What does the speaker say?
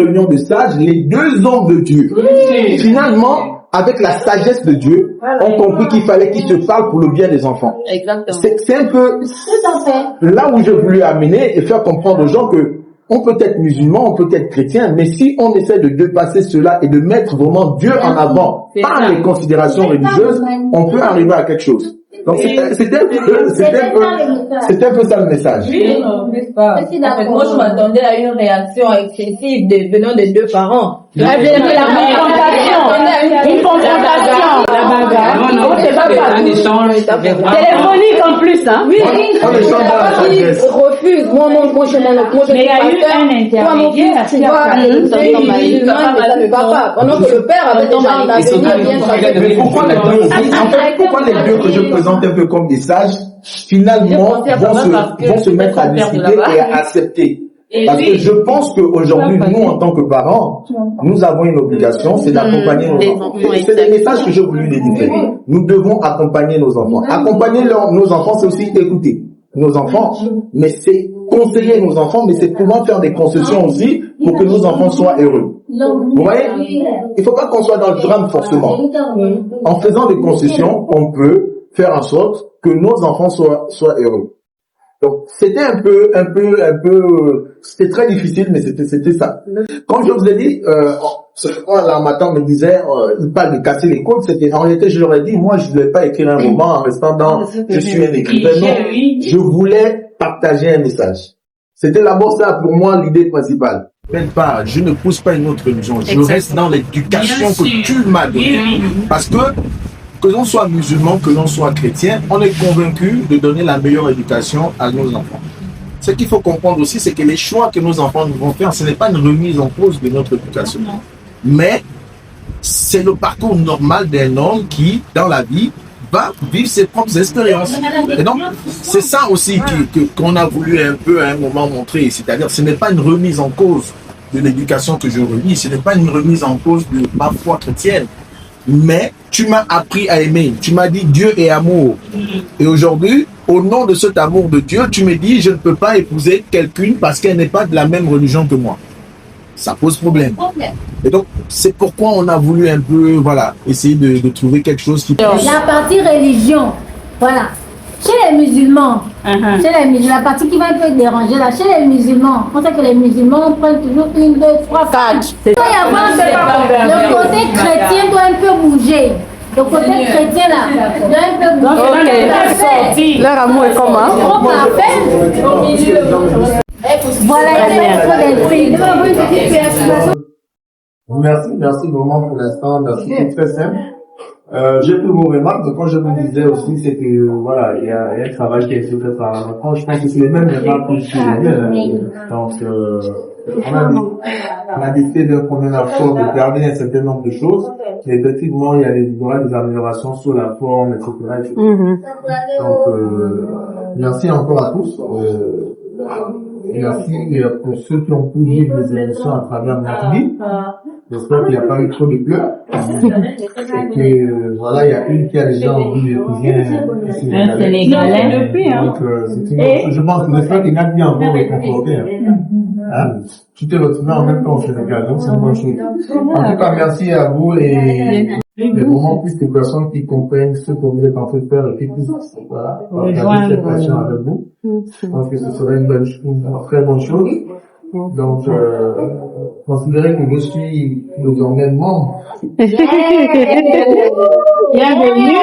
réunion de sages, les 2 hommes de Dieu. Finalement, avec la sagesse de Dieu, ont compris qu'il fallait qu'ils se parlent pour le bien des enfants. Exactement. C'est un peu là où je voulais amener et faire comprendre aux gens que on peut être musulman, on peut être chrétien, mais si on essaie de dépasser cela et de mettre vraiment Dieu en avant par les considérations religieuses, on peut arriver à quelque chose. Donc c'était un peu ça le message. Oui, n'est-ce pas? En fait, moi je m'attendais à une réaction excessive venant des 2 parents. La confrontation. Une confrontation. La bagarre. Non, c'est pas un échange téléphonique en plus, hein. Oui. On échange dans la sagesse. Refuse. Moi, je mais il y a eu un intermédiaire. Tu vois, ça ne va pas. Pendant que le père avait déjà un avenir bien choisi. Mais pourquoi les deux que je présente un peu comme des sages, finalement, vont se mettre à discuter et à accepter? Parce que je pense qu'aujourd'hui, nous, en tant que parents, nous avons une obligation, c'est d'accompagner nos enfants. C'est des messages que je voulais délivrer. Nous devons accompagner nos enfants. Accompagner nos enfants, c'est aussi écouter nos enfants, mais c'est conseiller nos enfants, mais c'est pouvoir faire des concessions aussi pour que nos enfants soient heureux. Vous voyez? Il faut pas qu'on soit dans le drame forcément. En faisant des concessions, on peut faire en sorte que nos enfants soient heureux. Donc, c'était un peu, c'était très difficile, mais c'était ça. Quand je vous ai dit, là, ma tante me disait, il parle de casser les côtes, en réalité, je leur ai dit, moi, je ne voulais pas écrire un roman en restant dans, je suis un écrivain. Non, je voulais partager un message. C'était d'abord ça, pour moi, l'idée principale. Je ne pousse pas une autre religion. Je reste dans l'éducation que tu m'as donnée. Parce que l'on soit musulman, que l'on soit chrétien, on est convaincu de donner la meilleure éducation à nos enfants. Ce qu'il faut comprendre aussi, c'est que les choix que nos enfants nous vont faire, ce n'est pas une remise en cause de notre éducation. Mais c'est le parcours normal d'un homme qui, dans la vie, va vivre ses propres expériences. Et donc, c'est ça aussi qu'on a voulu un peu à un moment montrer. C'est-à-dire, ce n'est pas une remise en cause de l'éducation que je relis, ce n'est pas une remise en cause de ma foi chrétienne. Mais tu m'as appris à aimer. Tu m'as dit Dieu est amour. Et aujourd'hui, au nom de cet amour de Dieu, tu me dis je ne peux pas épouser quelqu'une parce qu'elle n'est pas de la même religion que moi. Ça pose problème. Et donc, c'est pourquoi on a voulu un peu, voilà, essayer de trouver quelque chose qui... La partie religion, voilà. Chez les musulmans, la partie qui va un peu déranger là, chez les musulmans, on sait que les musulmans prennent toujours 1, 2, 3, 4. Il doit y avoir le côté chrétien doit un peu bouger. Le côté chrétien là, doit un peu bouger. Leur amour est comment? Voilà, il y a pas trop Merci vraiment pour l'instant. Merci, c'est très simple. J'ai pris vos remarques, donc quand je vous disais aussi, c'est que, voilà, il y a un travail qui est fait par la France. Je pense que c'est les mêmes remarques que je faisais. Donc, on a décidé de prendre la forme, de garder un certain nombre de choses. Mais effectivement, il y aura des améliorations sur la forme, etc. Donc, merci encore à tous. Merci pour ceux qui ont pu vivre les émissions à travers notre vie. J'espère qu'il n'y a pas eu trop de pleurs. Et que, voilà, il y a une qui a déjà envie d'épouser un Sénégalais. Donc, je pense que j'espère qu'il n'a bien encore réconforté. Tu t'es retrouvé en même temps au Sénégal, donc c'est une bonne chose. En tout cas, merci à vous et vraiment plus de personnes qui comprennent ce que vous êtes en train de faire et qui puissent, voilà, partager cette passion avec vous. Je pense que ce serait une très bonne chose. Donc, considérez que je suis désormais membre. Bienvenue.